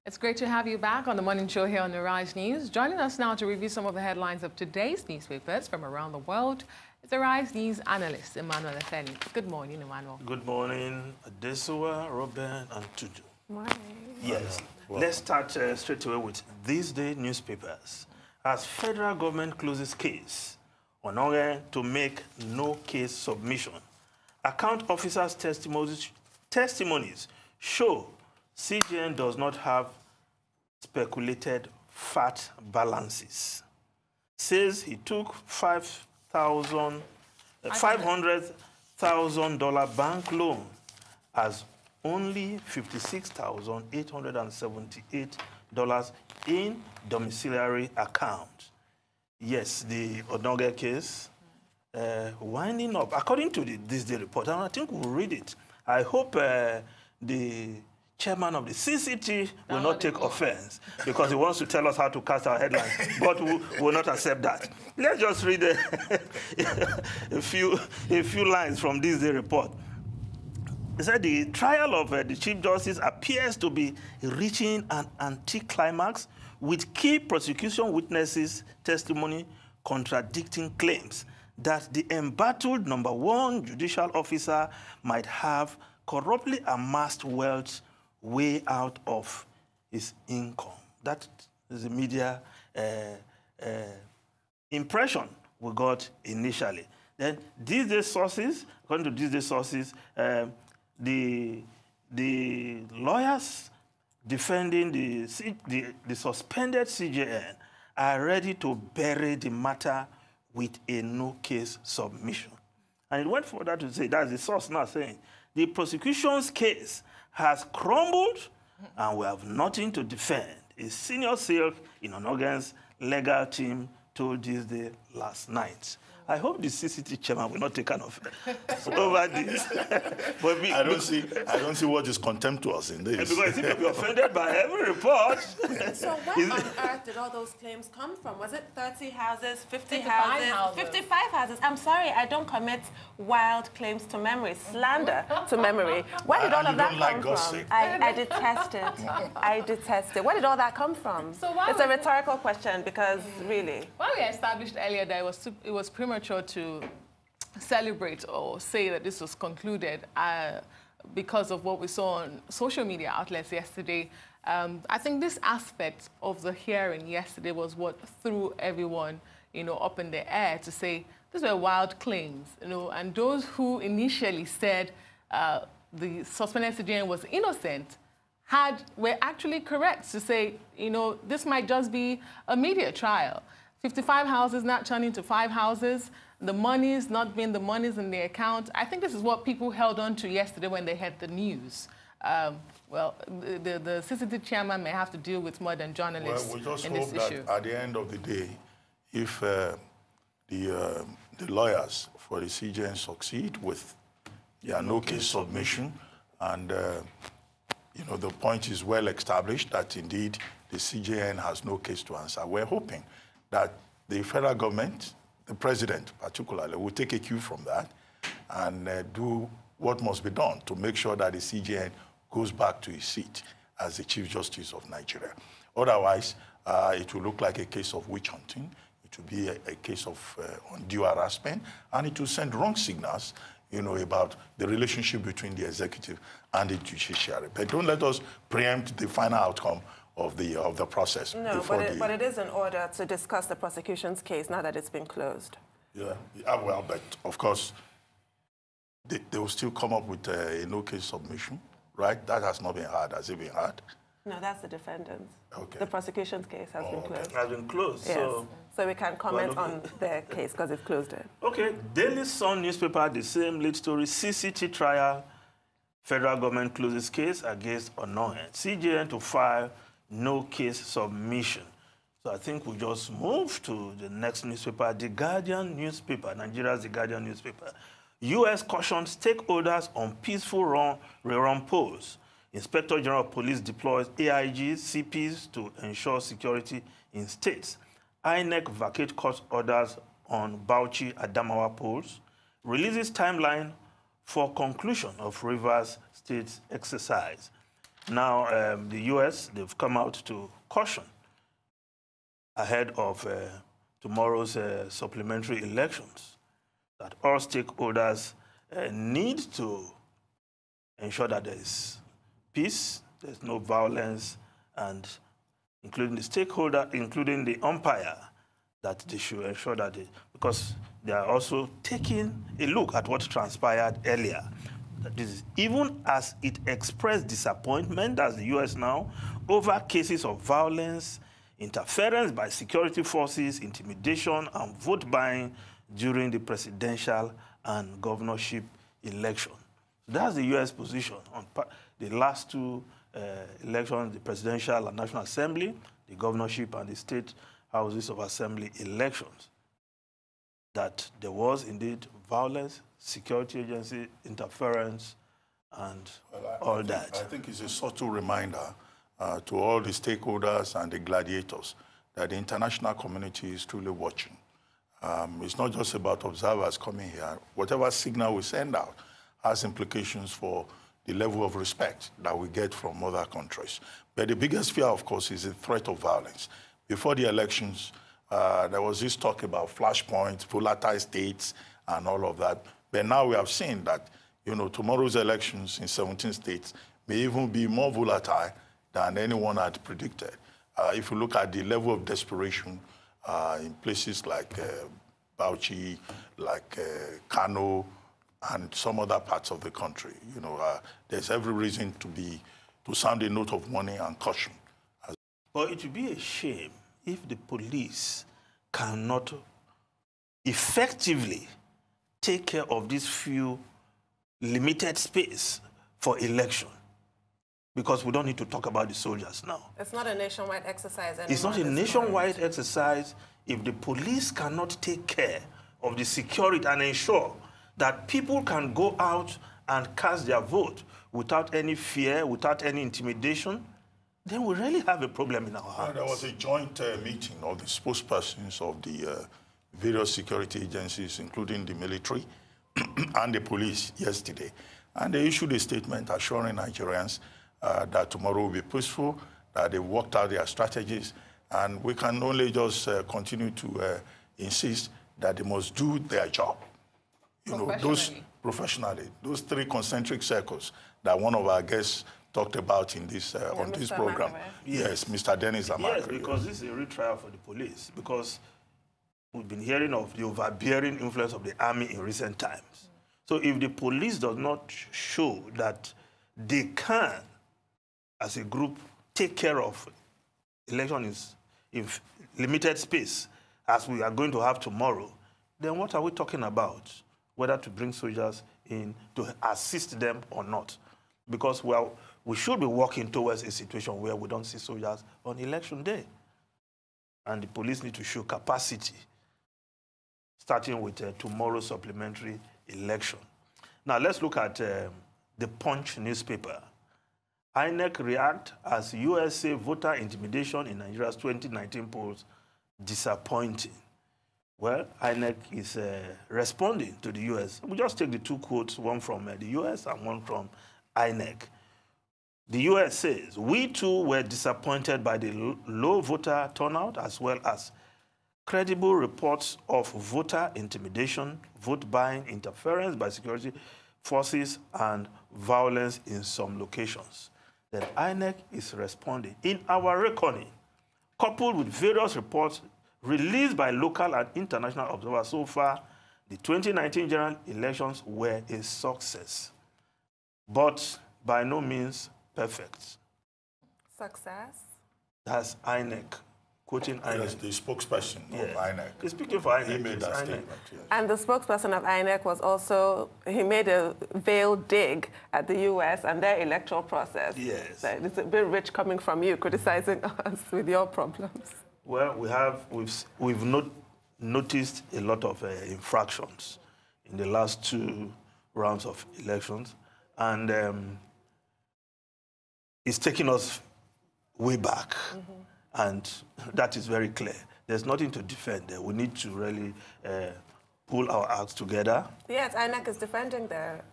It's great to have you back on the morning show here on the Rise News. Joining us now to review some of the headlines of today's newspapers from around the world is the Rise News analyst, Emmanuel Efeni. Good morning, Emmanuel. Good morning, Adesuwa, Robin, and Tuju. Morning. Yes. Let's start straight away with these day newspapers. As federal government closes case on Onge to make no case submission, account officers' testimonies show CJN does not have speculated fat balances. Says he took $500,000 bank loan as only $56,878 in domiciliary account. Yes, the Odonge case winding up. According to this day report, and I think we'll read it. I hope the chairman of the CCT will not take offense because he wants to tell us how to cast our headlines, but we will not accept that. Let's just read a few lines from this day report. It said the trial of the Chief Justice appears to be reaching an anticlimax with key prosecution witnesses' testimony contradicting claims that the embattled #1 judicial officer might have corruptly amassed wealth way out of his income. That is the media impression we got initially. Then these day sources, according to these day sources, the lawyers defending the suspended CJN are ready to bury the matter with a no-case submission. And it went further to say, that's the source now saying, the prosecution's case has crumbled and we have nothing to defend. A senior SILK in Onogen's legal team told this day last night. I hope the CCT chairman will not take an offense over this. But I don't see what is contemptuous in this. Because he may be offended by every report. So where on earth did all those claims come from? Was it 30 houses, 50 houses, 55 houses? I'm sorry, I don't commit wild claims to memory, slander to memory. Where did all of that come from? I detest it. I detest it. Where did all that come from? So it's a rhetorical question because really. Well, we established earlier that it was premature to celebrate or say that this was concluded because of what we saw on social media outlets yesterday. I think this aspect of the hearing yesterday was what threw everyone, up in the air to say these were wild claims, and those who initially said the suspended CJN was innocent were actually correct to say, this might just be a media trial. 55 houses not turning to 5 houses, the monies not being the monies in the account. I think this is what people held on to yesterday when they heard the news. Well, the CCT chairman may have to deal with more than journalists in this issue. Well, we just hope that at the end of the day, if the lawyers for the CJN succeed with their no-case submission, and the point is well established that indeed the CJN has no case to answer, we're hoping that the federal government, the president particularly, will take a cue from that and do what must be done to make sure that the CJN goes back to his seat as the Chief Justice of Nigeria. Otherwise, it will look like a case of witch hunting. It will be a case of undue harassment, and it will send wrong signals, about the relationship between the executive and the judiciary. But don't let us preempt the final outcome of the process. No, but it is in order to discuss the prosecution's case now that it's been closed. Yeah, well, but of course, they will still come up with a no-case submission, right? That has not been heard. Has it been heard? No, that's the defendants. Okay. The prosecution's case has been closed. Has been closed. Yes. So we can comment on their case because it's closed it. Okay, Daily Sun newspaper, the same lead story, CCT trial, federal government closes case against Onogen. CJN to file no case submission. So I think we just move to the next newspaper, The Guardian newspaper, Nigeria's The Guardian newspaper. U.S. cautions stakeholders on peaceful rerun polls. Inspector General of Police deploys AIGs, CPs to ensure security in states. INEC vacate court orders on Bauchi Adamawa polls. Releases timeline for conclusion of Rivers State's exercise. Now, the U.S., they've come out to caution ahead of tomorrow's supplementary elections that all stakeholders need to ensure that there is peace, there's no violence, and including the stakeholder, including the umpire, that they should ensure that because they are also taking a look at what transpired earlier. That is, even as it expressed disappointment, as the U.S. now, over cases of violence, interference by security forces, intimidation, and vote buying during the presidential and governorship election. That's the U.S. position on the last two elections, the presidential and National Assembly, the governorship and the state houses of assembly elections, that there was indeed violence, security agency interference, and all that. I think it's a subtle reminder to all the stakeholders and the gladiators that the international community is truly watching. It's not just about observers coming here. Whatever signal we send out has implications for the level of respect that we get from other countries. But the biggest fear, of course, is the threat of violence. Before the elections, there was this talk about flashpoints, volatile states, and all of that. But now we have seen that, tomorrow's elections in 17 states may even be more volatile than anyone had predicted. If you look at the level of desperation in places like Bauchi, like Kano, and some other parts of the country, there's every reason to sound a note of warning and caution. But it would be a shame if the police cannot effectively take care of this few limited space for election. Because we don't need to talk about the soldiers now. It's not a nationwide exercise anymore. It's not a nationwide exercise if the police cannot take care of the security and ensure that people can go out and cast their vote without any fear, without any intimidation. Then we really have a problem in our hands. There was a joint meeting of the spokespersons of the various security agencies, including the military and the police yesterday. And they issued a statement assuring Nigerians that tomorrow will be peaceful, that they worked out their strategies, and we can only just continue to insist that they must do their job. Professionally, those three concentric circles that one of our guests talked about in this on this program. Yes, Mr. Dennis Amaka. Yes, because this is a retrial for the police, because we've been hearing of the overbearing influence of the army in recent times. So if the police does not show that they can, as a group, take care of elections in limited space, as we are going to have tomorrow, then what are we talking about? Whether to bring soldiers in to assist them or not. Because we should be working towards a situation where we don't see soldiers on election day. And the police need to show capacity, starting with tomorrow's supplementary election. Now, let's look at the Punch newspaper. INEC react as USA voter intimidation in Nigeria's 2019 polls disappointing. Well, INEC is responding to the U.S. We just take the two quotes, one from the U.S. and one from INEC. The U.S. says, we too were disappointed by the low voter turnout as well as credible reports of voter intimidation, vote buying, interference by security forces, and violence in some locations. Then INEC is responding. In our reckoning, coupled with various reports released by local and international observers so far, the 2019 general elections were a success, but by no means perfect. Success? That's INEC, quoting INEC. Yes, the spokesperson of INEC. He's speaking for INEC. He made that statement, yes. And the spokesperson of INEC was also, he made a veiled dig at the U.S. and their electoral process. Yes. It's a bit rich coming from you, criticizing us with your problems. Well, we've noticed a lot of infractions in the last two rounds of elections, and it's taking us way back, and that is very clear. There's nothing to defend there. We need to really pull our acts together. Yes, INEC is defending their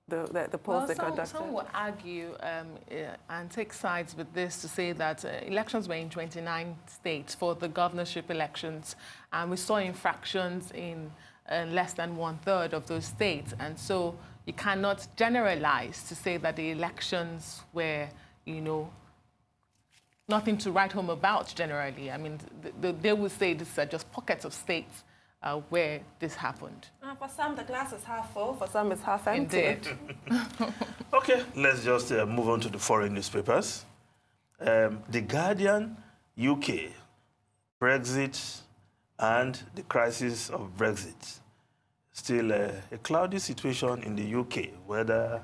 the polls they conducted? Some will argue and take sides with this to say that elections were in 29 states for the governorship elections, and we saw infractions in less than 1/3 of those states. And so you cannot generalize to say that the elections were, you know, nothing to write home about generally. I mean, they would say these are just pockets of states where this happened. For some, the glass is half full. For some, it's half empty. Indeed. Okay, let's just move on to the foreign newspapers. The Guardian, UK, Brexit, and the crisis of Brexit. Still a cloudy situation in the UK, whether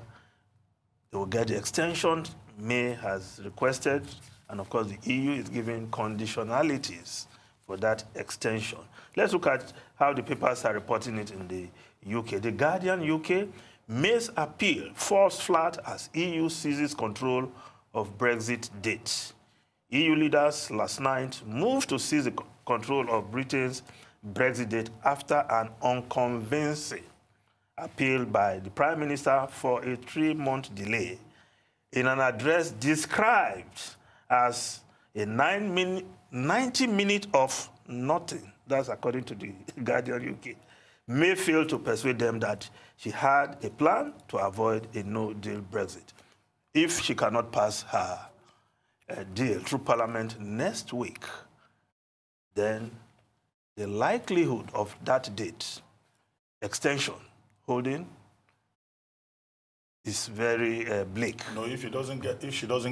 they will get the extension May has requested, and of course the EU is giving conditionalities for that extension. Let's look at how the papers are reporting it in the UK. The Guardian, UK, May's appeal falls flat as EU seizes control of Brexit date. EU leaders last night moved to seize the control of Britain's Brexit date after an unconvincing appeal by the Prime Minister for a 3-month delay in an address described as a 90 minutes of nothing. That's according to the Guardian UK. May failed to persuade them that she had a plan to avoid a no-deal Brexit. If she cannot pass her deal through Parliament next week, then the likelihood of that date extension holding is very bleak. No, if she doesn't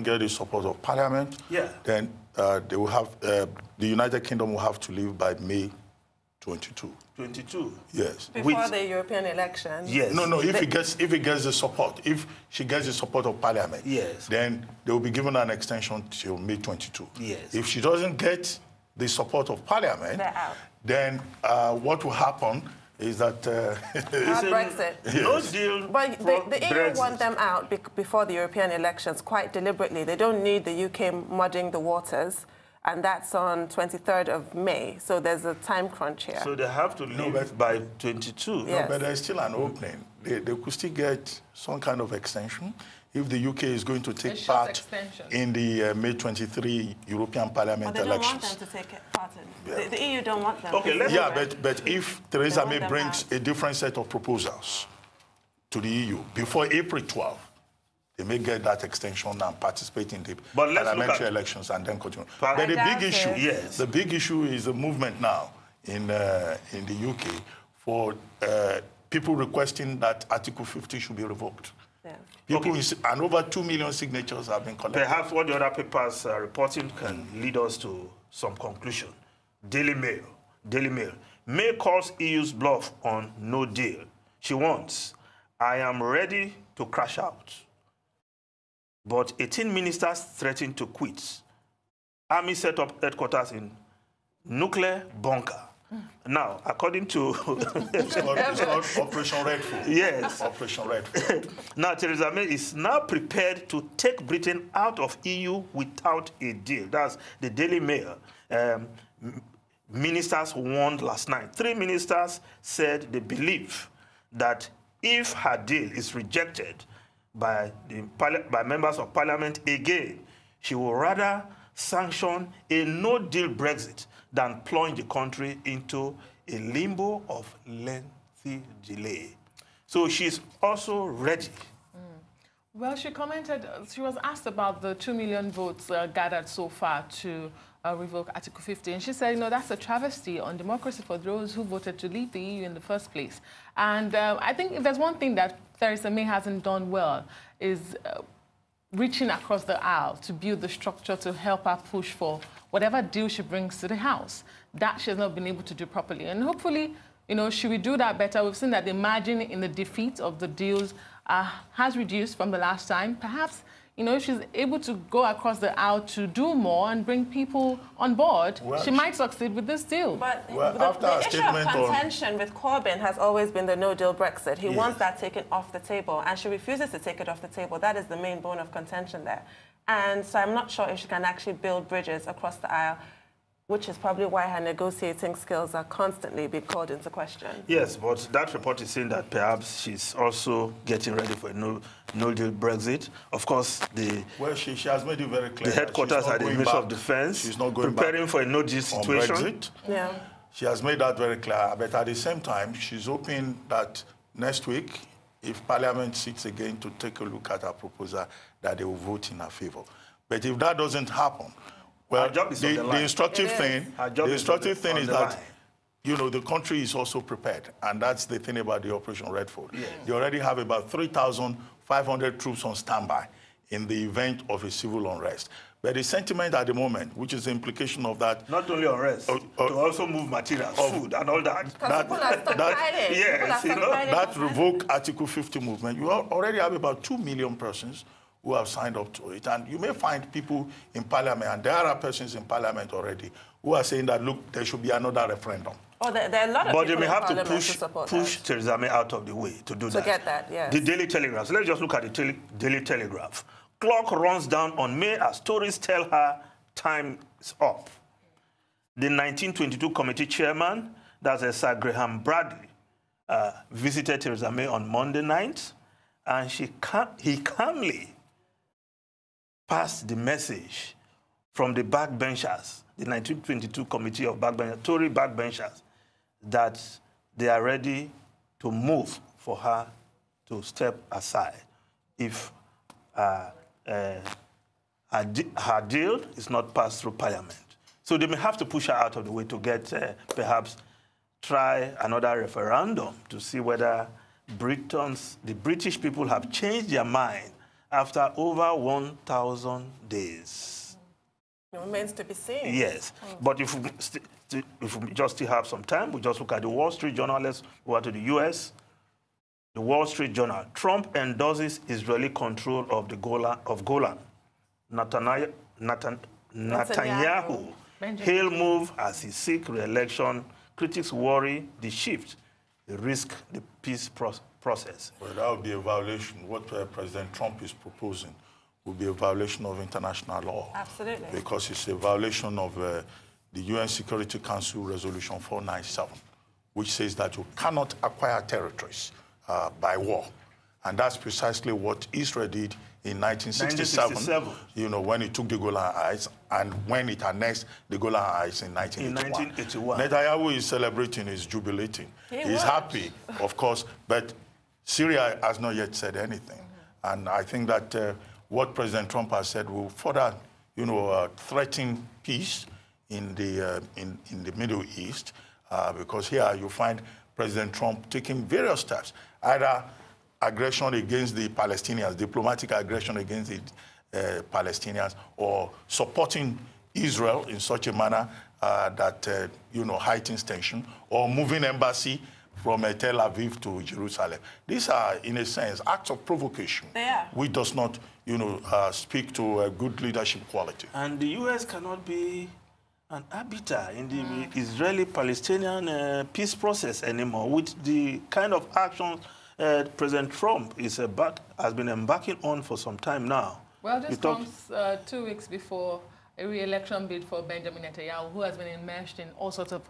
get the support of Parliament, then they will have the United Kingdom will have to leave by May 22. 22. Yes. Before the European elections. Yes. No. If it gets the support, if she gets the support of Parliament, yes, then they will be given an extension till May 22. Yes. If she doesn't get the support of Parliament, then what will happen is that Brexit. Yes. No deal. But the EU Brexit. want them out before the European elections quite deliberately. They don't need the UK muddying the waters, and that's on 23rd of May. So there's a time crunch here. So they have to leave by 22. Yes. No, but there's still an opening. They could still get some kind of extension if the UK is going to take part in the May 23 European Parliament elections. They don't want elections. them to take part in. The EU don't want them. Okay, but if Theresa May brings a different set of proposals to the EU before April 12, they may get that extension and participate in the parliamentary elections and then continue. But the big issue, the big issue is the movement now in the UK for people requesting that Article 50 should be revoked. Yeah. And over 2 million signatures have been collected. Perhaps what the other papers are reporting can lead us to some conclusion. Daily Mail. May calls EU's bluff on no deal. She wants, I am ready to crash out. But 18 ministers threaten to quit. Army set up headquarters in nuclear bunker. Now, according to... it's called Operation Red Foot. Yes. Operation Red Foot. Now, Theresa May is now prepared to take Britain out of EU without a deal. That's the Daily Mail. Ministers warned last night. 3 ministers said they believe that if her deal is rejected by members of Parliament again, she will rather sanction a no-deal Brexit than plunge the country into a limbo of lengthy delay. So she's also ready. Well, she commented, she was asked about the 2 million votes gathered so far to revoke Article 50. And she said, you know, that's a travesty on democracy for those who voted to leave the EU in the first place. And I think if there's one thing that Theresa May hasn't done well is reaching across the aisle to build the structure to help her push for whatever deal she brings to the House. That she has not been able to do properly. And hopefully, you know, she will do that better. We've seen that the margin in the defeat of the deals has reduced from the last time. Perhaps, you know, if she's able to go across the aisle to do more and bring people on board, she might succeed with this deal. But the issue of contention with Corbyn has always been the no-deal Brexit. He wants that taken off the table, and she refuses to take it off the table. That is the main bone of contention there. And so I'm not sure if she can actually build bridges across the aisle. which is probably why her negotiating skills are constantly being called into question. Yes, but that report is saying that perhaps she's also getting ready for a no-deal Brexit. Of course, well, she has made it very clear. The headquarters at the Ministry of Defense she's not going preparing for a no-deal situation. Brexit. Yeah. She has made that very clear, but at the same time, she's hoping that next week, if Parliament sits again to take a look at her proposal, that they will vote in her favor. But if that doesn't happen, well, the instructive thing is that, you know, the country is also prepared. And that's the thing about the Operation Red Fort. Yes. They already have about 3,500 troops on standby in the event of a civil unrest. But the sentiment at the moment, which is the implication of that... Not only unrest, to also move materials, food, and all that. That revoke Article 50 movement, you already have about 2 million persons who have signed up to it. And you may find people in Parliament, and there are persons in Parliament already, who are saying that, look, there should be another referendum. Oh, there are a lot of but people they may have to push that. Theresa May out of the way to do that. To get that, yes. The Daily Telegraph. So let's just look at the Daily Telegraph. Clock runs down on May as stories tell her time is up. The 1922 committee chairman, that's Sir Graham Bradley, visited Theresa May on Monday night, and he calmly passed the message from the backbenchers, the 1922 committee of backbenchers, Tory backbenchers, that they are ready to move for her to step aside if her deal is not passed through Parliament. So they may have to push her out of the way to get, perhaps, try another referendum to see whether the British people have changed their mind after over 1,000 days. It remains to be seen. Yes. But if we just still have some time, we just look at the Wall Street Journal. Let's go out to the U.S. The Wall Street Journal. Trump endorses Israeli control of the Golan. Netanyahu hail move as he seeks re-election. Critics worry the shift risk the peace process. Well, that would be a violation. What President Trump is proposing would be a violation of international law. Absolutely. Because it's a violation of the UN Security Council Resolution 497, which says that you cannot acquire territories by war. And that's precisely what Israel did in 1967, you know, when it took the Golan Heights, and when it annexed the Golan Heights in 1981. Netanyahu is celebrating, is jubilating. He's happy, of course, but Syria has not yet said anything. And I think that what President Trump has said will further, you know, threaten peace in the Middle East, because here you find President Trump taking various steps, either aggression against the Palestinians, diplomatic aggression against the Palestinians, or supporting Israel in such a manner that, you know, heightens tension, or moving embassy from Tel Aviv to Jerusalem. These are, in a sense, acts of provocation. They are. Which does not, you know, speak to a good leadership quality. And the U.S. cannot be an arbiter in the Israeli-Palestinian peace process anymore, with the kind of actions President Trump has been embarking on for some time now. Well, this comes 2 weeks before a re-election bid for Benjamin Netanyahu, who has been immersed in all sorts of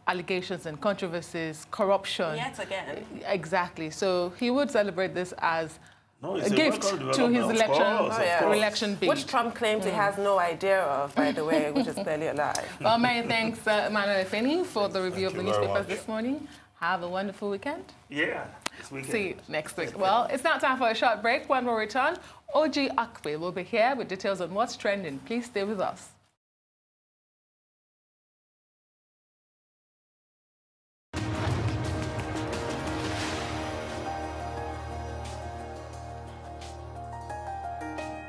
allegations and controversies, corruption. Yet again. Exactly. So he would celebrate this as a gift to his election bid. Which Trump claims he has no idea of, by the way, which is clearly a lie. Well, many thanks, Emmanuel Efeni, for the review of the newspapers this morning. Have a wonderful weekend. Yeah. This weekend. See you next week. Well, it's now time for a short break. When we return, OG Akwe will be here with details on what's trending. Please stay with us.